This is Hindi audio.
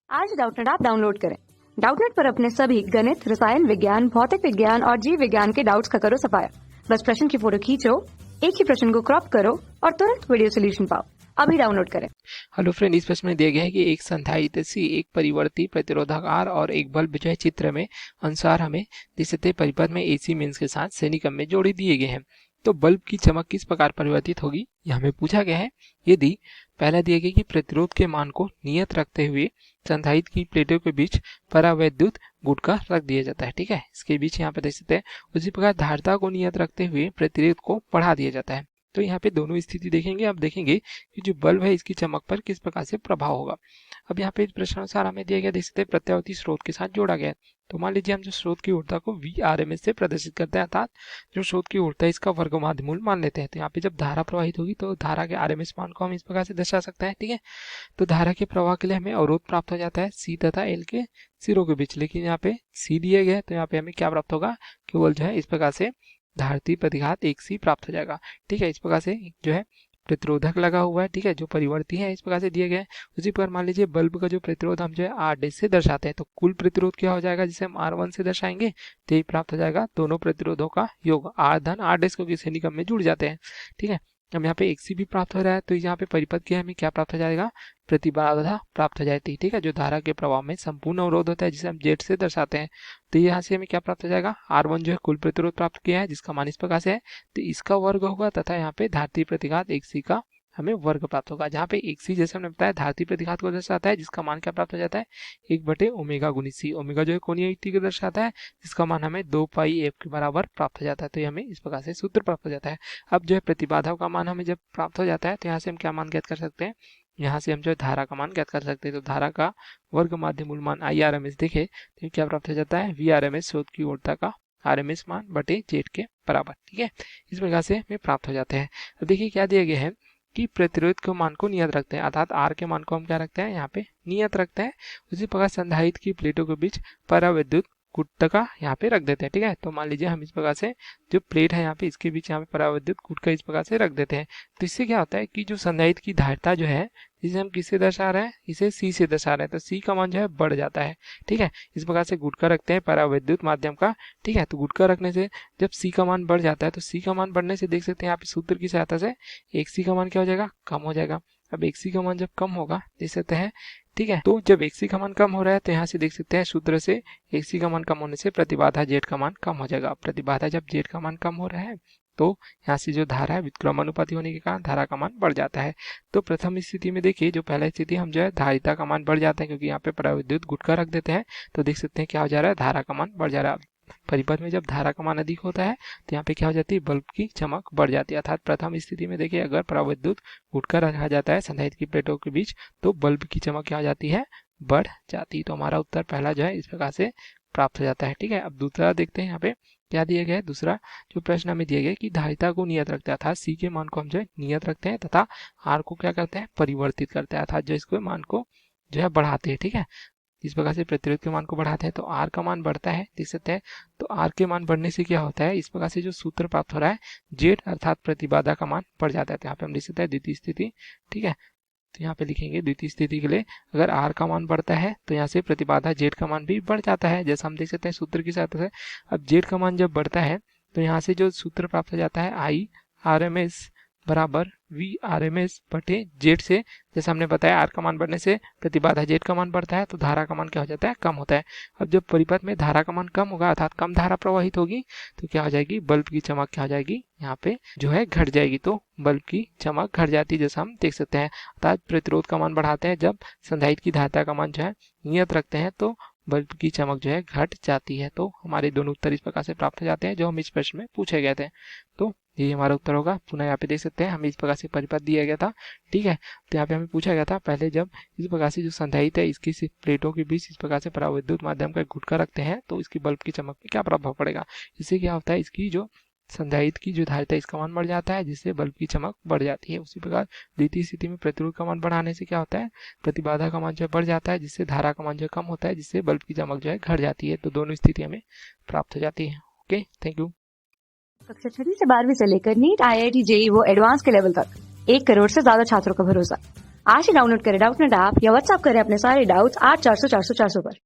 आज डाउटनेट ऐप डाउनलोड करें। डाउटनेट पर अपने सभी गणित, रसायन विज्ञान, भौतिक विज्ञान और जीव विज्ञान के डाउट्स का करो सफाया। बस प्रश्न की फोटो खींचो, एक ही प्रश्न को क्रॉप करो और तुरंत वीडियो सोल्यूशन पाओ। अभी डाउनलोड करें। हेलो फ्रेंड, इस प्रश्न में दिया गया है कि एक संधारित्र सी, एक परिवर्ती प्रतिरोधक आर और एक बल्ब जो है चित्र में अनुसार हमें दिशते परिपथ में एसी मीन्स के साथ सैनिकम में जोड़े दिए गए हैं। तो बल्ब की चमक किस प्रकार परिवर्तित होगी, यह हमें पूछा गया है। यदि पहला दिया गया कि प्रतिरोध के मान को नियत रखते हुए संधारित्र की प्लेटों के बीच परावैद्युत गुटका रख दिया जाता है, ठीक है, इसके बीच यहाँ पे देख सकते हैं। उसी प्रकार धारिता को नियत रखते हुए प्रतिरोध को बढ़ा दिया जाता है। तो यहाँ पे दोनों स्थिति देखेंगे। अब देखेंगे कि जो बल्ब है इसकी चमक पर किस प्रकार से प्रभाव होगा। अब यहाँ पे प्रश्नानुसार हमें दिया गया, देख सकते हैं प्रत्यावर्ती स्रोत के साथ जोड़ा गया है। तो मान लीजिए हम जो स्रोत की ऊर्जा को VRMS से प्रदर्शित करते हैं, अर्थात जो स्रोत की ऊर्जा है इसका वर्गमाध्य मूल मान लेते हैं। तो यहाँ पे जब धारा प्रवाहित होगी तो धारा के RMS मान को हम इस प्रकार से दर्शा सकते हैं, ठीक है। तो धारा के प्रवाह के लिए हमें अवरोध प्राप्त हो जाता है C तथा L के सिरों के बीच, लेकिन यहाँ पे C दिए गए तो यहाँ पे हमें क्या प्राप्त होगा, केवल जो है इस प्रकार से धारती प्रतिघात 1C प्राप्त हो जाएगा, ठीक है। इस प्रकार से जो है प्रतिरोधक लगा हुआ है, ठीक है, जो परिवर्ती है इस प्रकार से दिए गए। उसी प्रकार मान लीजिए बल्ब का जो प्रतिरोध हम जो है R' से दर्शाते हैं, तो कुल प्रतिरोध क्या हो जाएगा, जिसे हम R1 से दर्शाएंगे तो यही प्राप्त हो जाएगा दोनों प्रतिरोधों का योग R धन R' क्योंकि सैनिकम में जुड़ जाते हैं, ठीक है। अब यहाँ पे 1C भी प्राप्त हो रहा है, तो यहाँ पे परिपथ के हमें क्या प्राप्त हो जाएगा, प्रतिबाधा प्राप्त हो जाती है, ठीक है, जो धारा के प्रवाह में संपूर्ण अवरोध होता है जिसे हम Z से दर्शाते हैं। तो यहाँ से हमें क्या प्राप्त हो जाएगा, R1 जो है कुल प्रतिरोध प्राप्त किया है जिसका मान इस प्रकार से है, तो इसका वर्ग होगा तथा यहाँ पे धारती प्रतिघात 1C का हमें वर्ग प्राप्त होगा, जहाँ पे 1C जैसे हमने बताया धारती प्रतिघात को दर्शाता है जिसका मान क्या प्राप्त हो जाता है, 1/ओमेगा गुणित C। ओमेगा जो है कोणीय युक्ति को दर्शाता है जिसका मान हमें 2πf के बराबर प्राप्त हो जाता है। तो ये हमें इस प्रकार से सूत्र प्राप्त हो जाता है। अब जो है प्रतिबाधा का मान हमें जब प्राप्त हो जाता है तो यहाँ से हम क्या मान ज्ञात कर सकते हैं, यहाँ से हम जो है धारा का मान ज्ञात कर सकते हैं। तो धारा का वर्ग माध्य मूल मान IRMS देखे तो क्या प्राप्त हो जाता है, VRMS स्रोत की ऊर्जा का RMS मान बटे Z के बराबर, ठीक है। इस प्रकार से हमें प्राप्त हो जाते हैं। अब देखिए क्या दिया गया है कि प्रतिरोध के मान को नियत रखते हैं, अर्थात R के मान को हम क्या रखते हैं, यहाँ पे नियत रखते हैं। उसी प्रकार संधारित्र की प्लेटों के बीच परावैद्युत गुटका यहाँ पे रख देते हैं, ठीक है। तो मान लीजिए हम इस प्रकार से जो प्लेट है यहाँ पे इसके बीच यहाँ पे परावैद्युत गुटका इस प्रकार से रख देते हैं। तो इससे क्या होता है कि जो संधारित्र की धारिता जो है जिसे हम किससे दर्शा रहे हैं, इसे C से दर्शा रहे हैं, तो C का मान जो है बढ़ जाता है, ठीक है। इस प्रकार से गुटका रखते हैं परावैद्युत माध्यम का, ठीक है। तो गुटका रखने से जब C का मान बढ़ जाता है तो C का मान बढ़ने से देख सकते हैं यहाँ पे सूत्र की सहायता से 1C का मान क्या हो जाएगा, कम हो जाएगा। अब 1C का मान जब कम होगा देख सकते हैं, ठीक है, तो जब 1C का मान कम हो रहा है तो यहाँ से देख सकते हैं सूत्र से 1C का मान कम होने से प्रतिबाधा Z का मान कम हो जाएगा। प्रतिबाधा जब Z का मान कम हो रहा है तो यहाँ से जो धारा है व्युत्क्रमानुपाती होने के कारण धारा का मान बढ़ जाता है। तो प्रथम स्थिति में देखिए, जो पहला स्थिति हम जो है धारिता का मान बढ़ जाता है क्योंकि यहाँ पे परावैद्युत गुटका रख देते हैं, तो देख सकते हैं क्या हो जा रहा है, धारा का मान बढ़ जा रहा है। परिपथ में जब धारा का मान अधिक होता है तो यहाँ पे क्या हो जाती है, बल्ब की चमक बढ़ जाती है। अर्थात प्रथम स्थिति में देखिए अगर परावैद्युत गुटका रखा जाता है संधारित्र की प्लेटों के बीच तो बल्ब की चमक क्या हो जाती है, बढ़ जाती है। तो हमारा उत्तर पहला जो है इस प्रकार से प्राप्त हो जाता है, ठीक है। अब दूसरा देखते हैं यहाँ पे क्या दिया गया है। दूसरा जो प्रश्न हमें दिया गया है कि धारिता को नियत रखते हैं, अर्थात C के मान को हम जो है नियत रखते हैं तथा R को क्या करते हैं, परिवर्तित करते हैं, अर्थात जो इसको मान को जो है बढ़ाते हैं, ठीक है। इस प्रकार से प्रतिरोध के मान को बढ़ाते हैं तो R का मान बढ़ता है, देख सकते हैं। तो R के मान बढ़ने से क्या होता है, इस प्रकार से जो सूत्र प्राप्त हो रहा है Z अर्थात प्रतिबाधा का मान बढ़ जाता है। तो यहाँ पे हम लिख सकते हैं द्वितीय स्थिति, ठीक है। तो यहाँ पे लिखेंगे द्वितीय स्थिति के लिए अगर R का मान बढ़ता है तो यहाँ से प्रतिबाधा Z का मान भी बढ़ जाता है, जैसा हम देख सकते हैं सूत्र की सहायता से। अब Z का मान जब बढ़ता है तो यहाँ से जो सूत्र प्राप्त हो जाता है IRMS बराबर VRMS बटे Z से, जैसे हमने बताया R का मान बढ़ने से प्रतिबाधा Z का मान बढ़ता है तो धारा का मान क्या हो जाता है, कम होता है। अब जब परिपथ में धारा का मान कम होगा अर्थात कम धारा प्रवाहित होगी तो क्या हो जाएगी, बल्ब की चमक क्या हो जाएगी, यहाँ पे जो है घट जाएगी। तो बल्ब की चमक घट जाती है जैसा हम देख सकते हैं। अर्थात प्रतिरोध का मान बढ़ाते हैं जब संधारित्र की धारिता का मान जो है नियत रखते हैं तो बल्ब की चमक जो है घट जाती है। तो हमारे दोनों उत्तर इस प्रकार से प्राप्त हो जाते हैं जो हम इस प्रश्न में पूछे गए थे। तो ये हमारा उत्तर होगा। पुनः यहाँ पे देख सकते हैं हमें इस प्रकार से परिपथ दिया गया था, ठीक है। तो यहाँ पे हमें पूछा गया था पहले जब इस प्रकार से जो संधारित्र है इसकी प्लेटों के बीच इस प्रकार से परावैद्युत माध्यम का गुटका रखते हैं तो इसकी बल्ब की चमक में क्या प्रभाव पड़ेगा। इससे क्या होता है, इसकी जो संधारित्र की जो धारिता है इसका मान बढ़ जाता है जिससे बल्ब की चमक बढ़ जाती है। उसी प्रकार द्वितीय स्थिति में प्रतिरोध का मान बढ़ाने से क्या होता है, प्रतिबाधा का मान जो है बढ़ जाता है जिससे धारा का मान जो है कम होता है जिससे बल्ब की चमक जो है घट जाती है। तो दोनों स्थिति हमें प्राप्त हो जाती है। Okay, thank you. कक्षा 6 से 12वीं से लेकर नीट, IIT, JEE वो एडवांस के लेवल तक 1 करोड़ से ज्यादा छात्रों का भरोसा। आज ही डाउनलोड करें डाउटनेट ऐप या व्हाट्सएप करें अपने सारे डाउट्स 8400 400 400 पर।